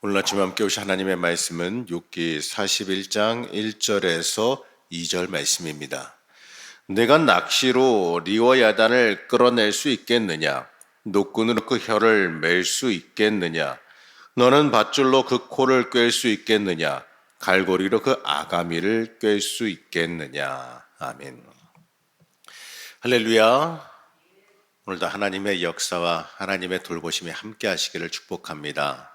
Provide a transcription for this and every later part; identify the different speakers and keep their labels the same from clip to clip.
Speaker 1: 오늘 아침 함께 오신 하나님의 말씀은 욥기 41장 1절에서 2절 말씀입니다. 내가 낚시로 리워 야단을 끌어낼 수 있겠느냐? 노끈으로 그 혀를 맬 수 있겠느냐? 너는 밧줄로 그 코를 꿰 수 있겠느냐? 갈고리로 그 아가미를 꿰 수 있겠느냐? 아멘. 할렐루야. 오늘도 하나님의 역사와 하나님의 돌보심이 함께 하시기를 축복합니다.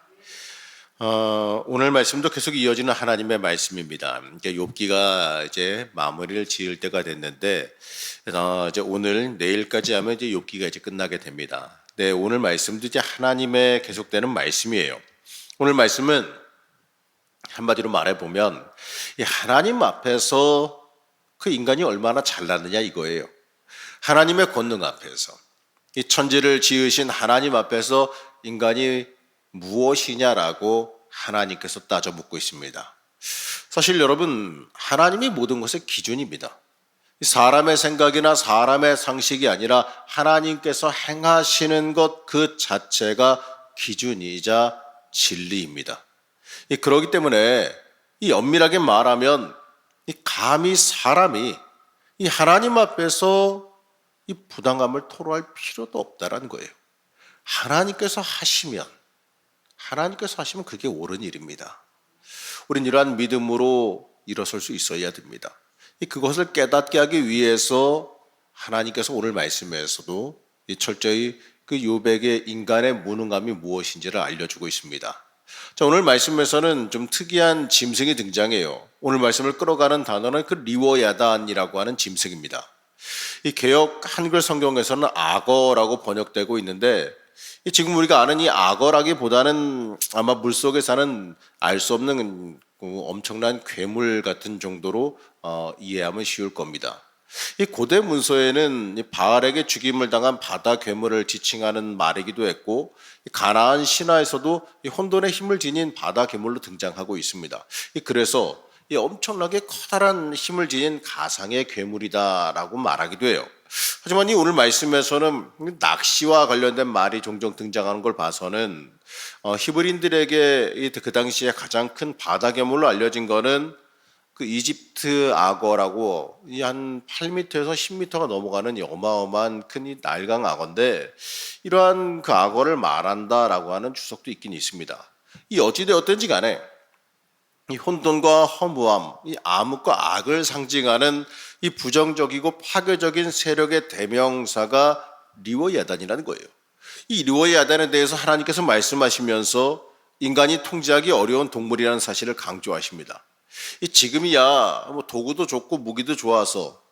Speaker 1: 오늘 말씀도 계속 이어지는 하나님의 말씀입니다. 욥기가 이제 마무리를 지을 때가 됐는데, 이제 오늘 내일까지 하면 이제 욥기가 이제 끝나게 됩니다. 네, 오늘 말씀도 이제 하나님의 계속되는 말씀이에요. 오늘 말씀은 한마디로 말해보면, 이 하나님 앞에서 그 인간이 얼마나 잘났느냐 이거예요. 하나님의 권능 앞에서, 이 천지를 지으신 하나님 앞에서 인간이 무엇이냐라고 하나님께서 따져 묻고 있습니다. 사실 여러분, 하나님이 모든 것의 기준입니다. 사람의 생각이나 사람의 상식이 아니라 하나님께서 행하시는 것 그 자체가 기준이자 진리입니다. 그렇기 때문에 이 엄밀하게 말하면 감히 사람이 이 하나님 앞에서 이 부당함을 토로할 필요도 없다라는 거예요. 하나님께서 하시면 그게 옳은 일입니다. 우린 이러한 믿음으로 일어설 수 있어야 됩니다. 그것을 깨닫게 하기 위해서 하나님께서 오늘 말씀에서도 철저히 그 욥에게 인간의 무능함이 무엇인지를 알려주고 있습니다. 자, 오늘 말씀에서는 좀 특이한 짐승이 등장해요. 오늘 말씀을 끌어가는 단어는 그 리워야단이라고 하는 짐승입니다. 이 개역 한글 성경에서는 악어라고 번역되고 있는데, 지금 우리가 아는 이 악어라기보다는 아마 물속에 사는 알 수 없는 엄청난 괴물 같은 정도로 이해하면 쉬울 겁니다. 이 고대 문서에는 바알에게 죽임을 당한 바다 괴물을 지칭하는 말이기도 했고, 가나안 신화에서도 이 혼돈의 힘을 지닌 바다 괴물로 등장하고 있습니다. 그래서 이 엄청나게 커다란 힘을 지닌 가상의 괴물이다라고 말하기도 해요. 하지만 이 오늘 말씀에서는 낚시와 관련된 말이 종종 등장하는 걸 봐서는 히브리인들에게 그 당시에 가장 큰 바다 괴물로 알려진 거는 그 이집트 악어라고 한 8m에서 10m가 넘어가는 어마어마한 큰 이 날강 악어인데, 이러한 그 악어를 말한다라고 하는 주석도 있긴 있습니다. 이 어찌되었든지 간에 이 혼돈과 허무함, 이 암흑과 악을 상징하는 이 부정적이고 파괴적인 세력의 대명사가 리워야단이라는 거예요. 이 리워야단에 대해서 하나님께서 말씀하시면서 인간이 통제하기 어려운 동물이라는 사실을 강조하십니다. 지금이야 뭐 도구도 좋고 무기도 좋아서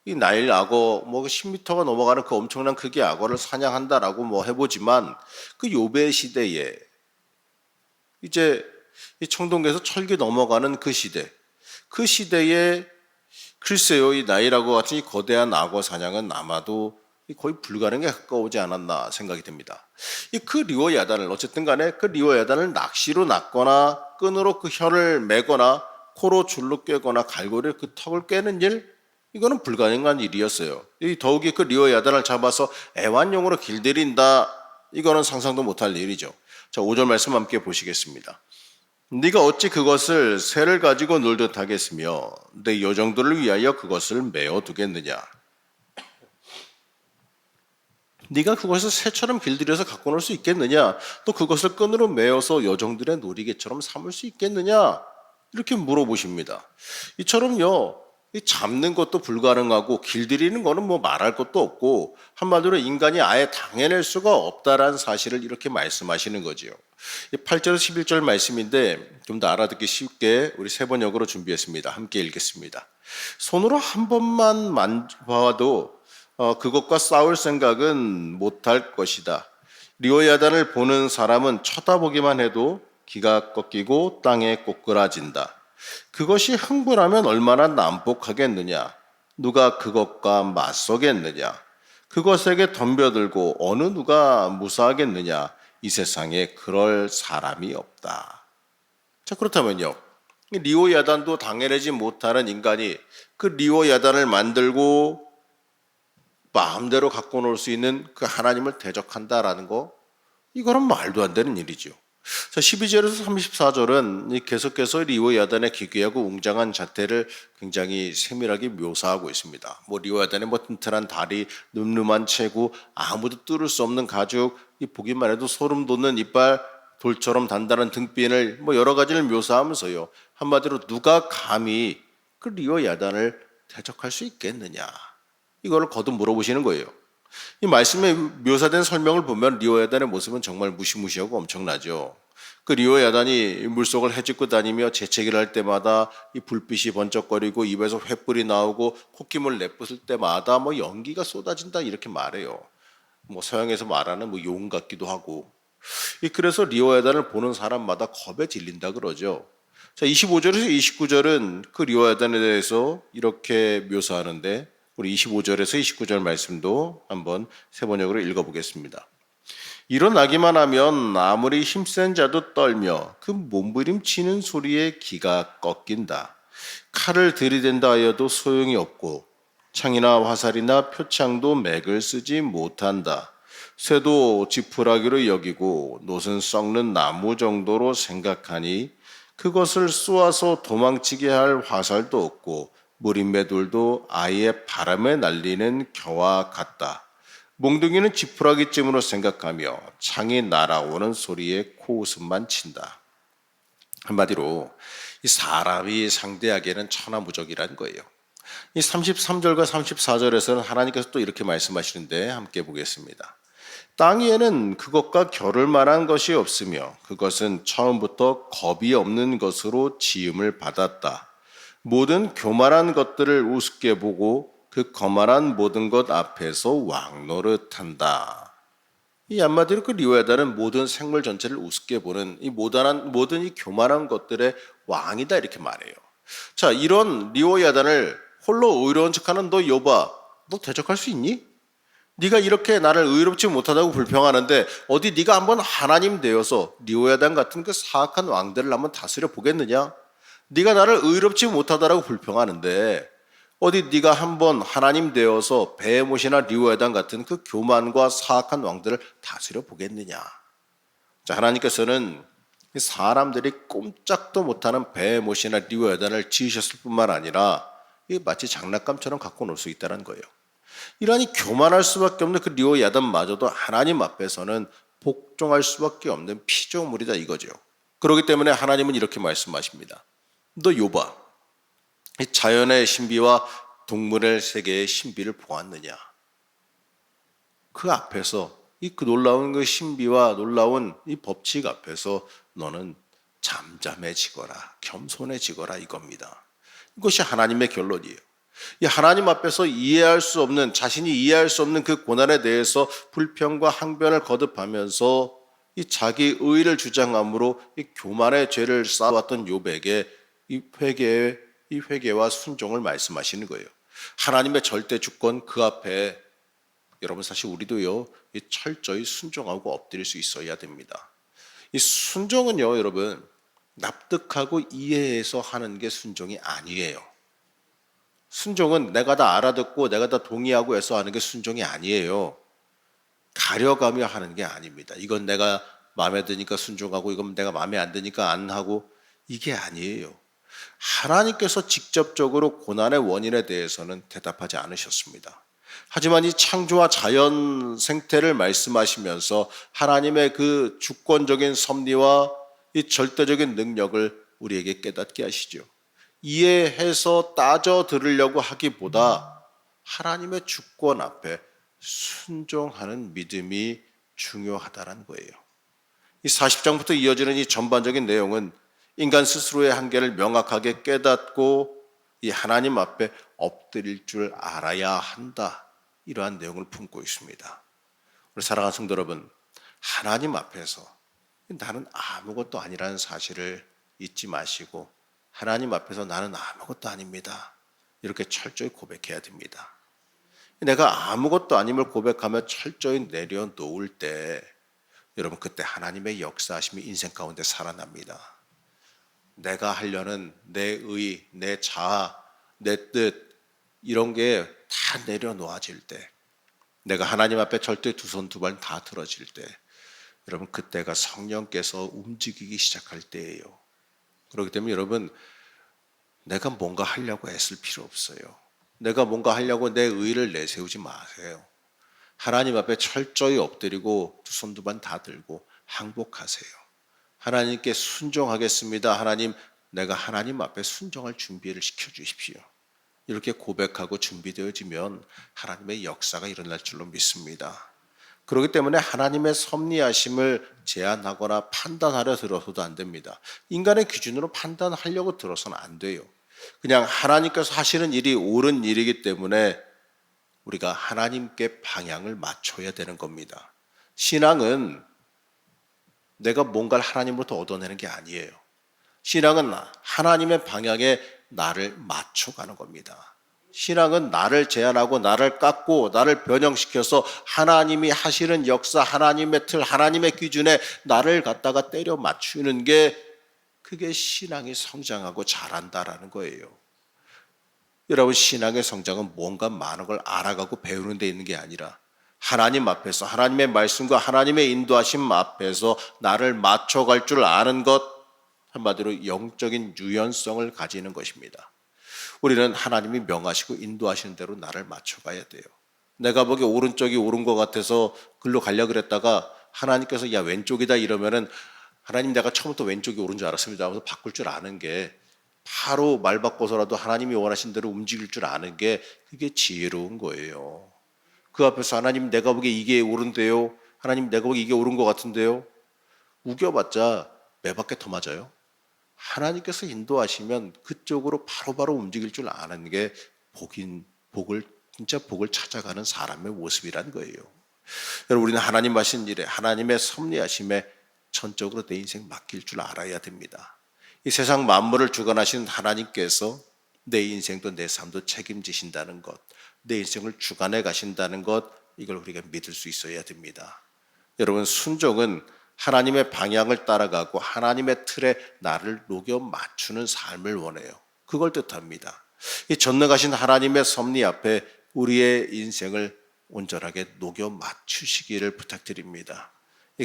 Speaker 1: 이 나일 악어 10m가 넘어가는 그 엄청난 크기의 악어를 사냥한다라고 해보지만, 그 욥의 시대에 이제 이 청동기에서 철기 넘어가는 그 시대에 글쎄요, 이 나일하고 같은 이 거대한 악어 사냥은 아마도 거의 불가능에 가까우지 않았나 생각이 됩니다. 그 리워야단을 어쨌든 간에 그 리워야단을 낚시로 낚거나 끈으로 그 혀를 매거나 코로 줄로 꿰거나 갈고리로 그 턱을 꿰는 일, 이거는 불가능한 일이었어요. 더욱이 그 리워야단을 잡아서 애완용으로 길들인다, 이거는 상상도 못할 일이죠. 자, 5절 말씀 함께 보시겠습니다. 네가 어찌 그것을 새를 가지고 놀듯 하겠으며 내 요정들을 위하여 그것을 메어 두겠느냐? 네가 그것을 새처럼 길들여서 갖고 놀 수 있겠느냐? 또 그것을 끈으로 메어서 여종들의 놀이개처럼 삼을 수 있겠느냐? 이렇게 물어보십니다. 이처럼요, 잡는 것도 불가능하고 길들이는 거는 말할 것도 없고, 한마디로 인간이 아예 당해낼 수가 없다라는 사실을 이렇게 말씀하시는 거지요. 8절 11절 말씀인데 좀 더 알아듣기 쉽게 우리 세 번역으로 준비했습니다. 함께 읽겠습니다. 손으로 한 번만 만져봐도 그것과 싸울 생각은 못할 것이다. 리워야단을 보는 사람은 쳐다보기만 해도 기가 꺾이고 땅에 꼬꾸라진다. 그것이 흥분하면 얼마나 난폭하겠느냐? 누가 그것과 맞서겠느냐? 그것에게 덤벼들고 어느 누가 무사하겠느냐? 이 세상에 그럴 사람이 없다. 자, 그렇다면요, 리워야단도 당해내지 못하는 인간이 그 리워야단을 만들고 마음대로 갖고 놀 수 있는 그 하나님을 대적한다라는 거, 이거는 말도 안 되는 일이죠. 자, 12절에서 34절은 계속해서 리오 야단의 기괴하고 웅장한 자태를 굉장히 세밀하게 묘사하고 있습니다. 뭐 리오 야단의 뭐 튼튼한 다리, 늠름한 체구, 아무도 뚫을 수 없는 가죽, 이 보기만 해도 소름 돋는 이빨, 돌처럼 단단한 등핀을 뭐 여러 가지를 묘사하면서요. 한마디로 누가 감히 그 리오 야단을 대적할 수 있겠느냐? 이거를 거듭 물어보시는 거예요. 이 말씀에 묘사된 설명을 보면 리오 야단의 모습은 정말 무시무시하고 엄청나죠. 그 리오 야단이 물속을 헤집고 다니며 재채기를 할 때마다 이 불빛이 번쩍거리고 입에서 횃불이 나오고 콧김을 내뿜을 때마다 뭐 연기가 쏟아진다 이렇게 말해요. 뭐 서양에서 말하는 뭐 용 같기도 하고. 그래서 리오 야단을 보는 사람마다 겁에 질린다 그러죠. 자, 25절에서 29절은 그 리오 야단에 대해서 이렇게 묘사하는데 우리 25절에서 29절 말씀도 한번 세 번역으로 읽어보겠습니다. 일어나기만 하면 아무리 힘센 자도 떨며 그 몸부림치는 소리에 기가 꺾인다. 칼을 들이댄다 하여도 소용이 없고 창이나 화살이나 표창도 맥을 쓰지 못한다. 쇠도 지푸라기로 여기고 노은 썩는 나무 정도로 생각하니 그것을 쏘아서 도망치게 할 화살도 없고 무림매돌도 아예 바람에 날리는 겨와 같다. 몽둥이는 지푸라기쯤으로 생각하며 창이 날아오는 소리에 코웃음만 친다. 한마디로 이 사람이 상대하기에는 천하무적이라는 거예요. 이 33절과 34절에서는 하나님께서 또 이렇게 말씀하시는데 함께 보겠습니다. 땅 위에는 그것과 겨룰 만한 것이 없으며 그것은 처음부터 겁이 없는 것으로 지음을 받았다. 모든 교만한 것들을 우습게 보고 그 거만한 모든 것 앞에서 왕노릇한다. 이 한마디로 그 리오 야단은 모든 생물 전체를 우습게 보는 이 모든 이 교만한 것들의 왕이다 이렇게 말해요. 자, 이런 리오 야단을 홀로 의로운 척하는 너 여봐, 너 대적할 수 있니? 네가 이렇게 나를 의롭지 못하다고 불평하는데 어디 네가 한번 하나님 되어서 리오 야단 같은 그 사악한 왕들을 한번 다스려 보겠느냐? 네가 나를 의롭지 못하다라고 불평하는데 어디 네가 한번 하나님 되어서 베헤못이나 리오 야단 같은 그 교만과 사악한 왕들을 다스려 보겠느냐? 자, 하나님께서는 사람들이 꼼짝도 못하는 베헤못이나 리오 야단을 지으셨을 뿐만 아니라 마치 장난감처럼 갖고 놀 수 있다는 거예요. 이러니 교만할 수밖에 없는 그 리오 야단마저도 하나님 앞에서는 복종할 수밖에 없는 피조물이다 이거죠. 그렇기 때문에 하나님은 이렇게 말씀하십니다. 너 욥아, 이 자연의 신비와 동물의 세계의 신비를 보았느냐? 그 앞에서 그 놀라운 그 신비와 놀라운 이 법칙 앞에서 너는 잠잠해지거라, 겸손해지거라 이겁니다. 이것이 하나님의 결론이에요. 이 하나님 앞에서 이해할 수 없는 자신이 이해할 수 없는 그 고난에 대해서 불평과 항변을 거듭하면서 이 자기 의의를 주장함으로 이 교만의 죄를 쌓아왔던 욥에게 이 회개와 순종을 말씀하시는 거예요. 하나님의 절대 주권 그 앞에 여러분 사실 우리도요 이 철저히 순종하고 엎드릴 수 있어야 됩니다. 이 순종은요 여러분 납득하고 이해해서 하는 게 순종이 아니에요. 순종은 내가 다 알아듣고 내가 다 동의하고 해서 하는 게 순종이 아니에요. 가려가며 하는 게 아닙니다. 이건 내가 마음에 드니까 순종하고 이건 내가 마음에 안 드니까 안 하고 이게 아니에요. 하나님께서 직접적으로 고난의 원인에 대해서는 대답하지 않으셨습니다. 하지만 이 창조와 자연 생태를 말씀하시면서 하나님의 그 주권적인 섭리와 이 절대적인 능력을 우리에게 깨닫게 하시죠. 이해해서 따져 들으려고 하기보다 하나님의 주권 앞에 순종하는 믿음이 중요하다는 거예요. 이 40장부터 이어지는 이 전반적인 내용은 인간 스스로의 한계를 명확하게 깨닫고 이 하나님 앞에 엎드릴 줄 알아야 한다. 이러한 내용을 품고 있습니다. 우리 사랑하는 성도 여러분, 하나님 앞에서 나는 아무것도 아니라는 사실을 잊지 마시고 하나님 앞에서 나는 아무것도 아닙니다. 이렇게 철저히 고백해야 됩니다. 내가 아무것도 아님을 고백하며 철저히 내려놓을 때 여러분 그때 하나님의 역사하심이 인생 가운데 살아납니다. 내가 하려는 내 의, 내 자아, 내 뜻 이런 게 다 내려놓아질 때 내가 하나님 앞에 절대 두 손 두 발 다 들어질 때 여러분 그때가 성령께서 움직이기 시작할 때예요. 그렇기 때문에 여러분 내가 뭔가 하려고 애쓸 필요 없어요. 내가 뭔가 하려고 내 의를 내세우지 마세요. 하나님 앞에 철저히 엎드리고 두 손 두 번 다 들고 항복하세요. 하나님께 순종하겠습니다. 하나님, 내가 하나님 앞에 순종할 준비를 시켜주십시오. 이렇게 고백하고 준비되어지면 하나님의 역사가 일어날 줄로 믿습니다. 그렇기 때문에 하나님의 섭리하심을 제한하거나 판단하려 들어서도 안 됩니다. 인간의 기준으로 판단하려고 들어서는 안 돼요. 그냥 하나님께서 하시는 일이 옳은 일이기 때문에 우리가 하나님께 방향을 맞춰야 되는 겁니다. 신앙은 내가 뭔가를 하나님으로부터 얻어내는 게 아니에요. 신앙은 하나님의 방향에 나를 맞춰가는 겁니다. 신앙은 나를 제한하고 나를 깎고 나를 변형시켜서 하나님이 하시는 역사, 하나님의 틀, 하나님의 기준에 나를 갖다가 때려 맞추는 게 그게 신앙이 성장하고 자란다라는 거예요. 여러분 신앙의 성장은 뭔가 많은 걸 알아가고 배우는 데 있는 게 아니라 하나님 앞에서 하나님의 말씀과 하나님의 인도하심 앞에서 나를 맞춰갈 줄 아는 것, 한마디로 영적인 유연성을 가지는 것입니다. 우리는 하나님이 명하시고 인도하시는 대로 나를 맞춰가야 돼요. 내가 보기에 오른쪽이 옳은 것 같아서 글로 가려고 그랬다가 하나님께서 야 왼쪽이다 이러면은 하나님 내가 처음부터 왼쪽이 옳은 줄 알았습니다 하면서 바꿀 줄 아는 게 바로 말 바꿔서라도 하나님이 원하신 대로 움직일 줄 아는 게 그게 지혜로운 거예요. 그 앞에서 하나님 내가 보기에 이게 옳은데요. 하나님 내가 보기에 이게 옳은 것 같은데요. 우겨봤자 매밖에 더 맞아요. 하나님께서 인도하시면 그쪽으로 바로바로 움직일 줄 아는 게 진짜 복을 찾아가는 사람의 모습이란 거예요. 여러분 우리는 하나님 하신 일에 하나님의 섭리하심에 전적으로 내 인생 맡길 줄 알아야 됩니다. 이 세상 만물을 주관하신 하나님께서 내 인생도 내 삶도 책임지신다는 것, 내 인생을 주관해 가신다는 것, 이걸 우리가 믿을 수 있어야 됩니다. 여러분 순종은 하나님의 방향을 따라가고 하나님의 틀에 나를 녹여 맞추는 삶을 원해요. 그걸 뜻합니다. 이 전능하신 하나님의 섭리 앞에 우리의 인생을 온전하게 녹여 맞추시기를 부탁드립니다.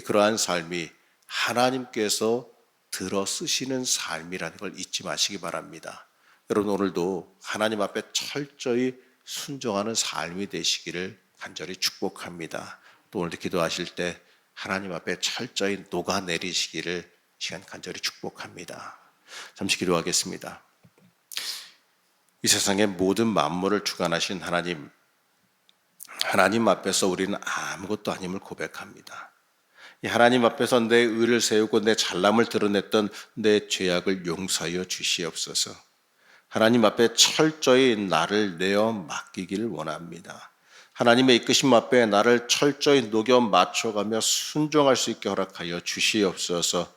Speaker 1: 그러한 삶이 하나님께서 들어 쓰시는 삶이라는 걸 잊지 마시기 바랍니다. 여러분 오늘도 하나님 앞에 철저히 순종하는 삶이 되시기를 간절히 축복합니다. 또 오늘도 기도하실 때 하나님 앞에 철저히 녹아내리시기를 시간 간절히 축복합니다. 잠시 기도하겠습니다. 이 세상의 모든 만물을 주관하신 하나님 앞에서 우리는 아무것도 아님을 고백합니다. 이 하나님 앞에서 내 의를 세우고 내 잘남을 드러냈던 내 죄악을 용서하여 주시옵소서. 하나님 앞에 철저히 나를 내어 맡기기를 원합니다. 하나님의 이끄심 앞에 나를 철저히 녹여 맞춰가며 순종할 수 있게 허락하여 주시옵소서.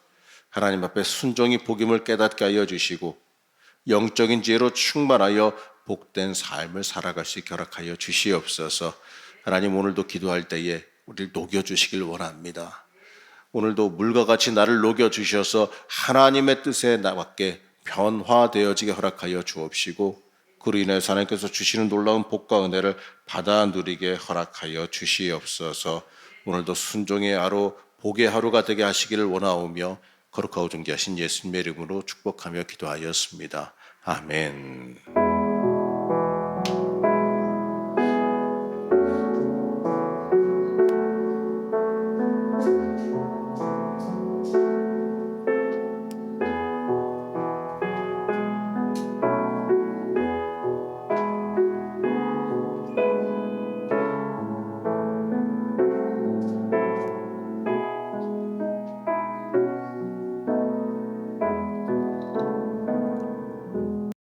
Speaker 1: 하나님 앞에 순종이 복임을 깨닫게 하여 주시고 영적인 지혜로 충만하여 복된 삶을 살아갈 수 있게 허락하여 주시옵소서. 하나님 오늘도 기도할 때에 우리를 녹여주시길 원합니다. 오늘도 물과 같이 나를 녹여주셔서 하나님의 뜻에 맞게 변화되어지게 허락하여 주옵시고 그로 인해서 하나님께서 주시는 놀라운 복과 은혜를 받아 누리게 허락하여 주시옵소서. 오늘도 순종의 하루, 복의 하루가 되게 하시기를 원하오며 거룩하고 존귀하신 예수님의 이름으로 축복하며 기도하였습니다. 아멘.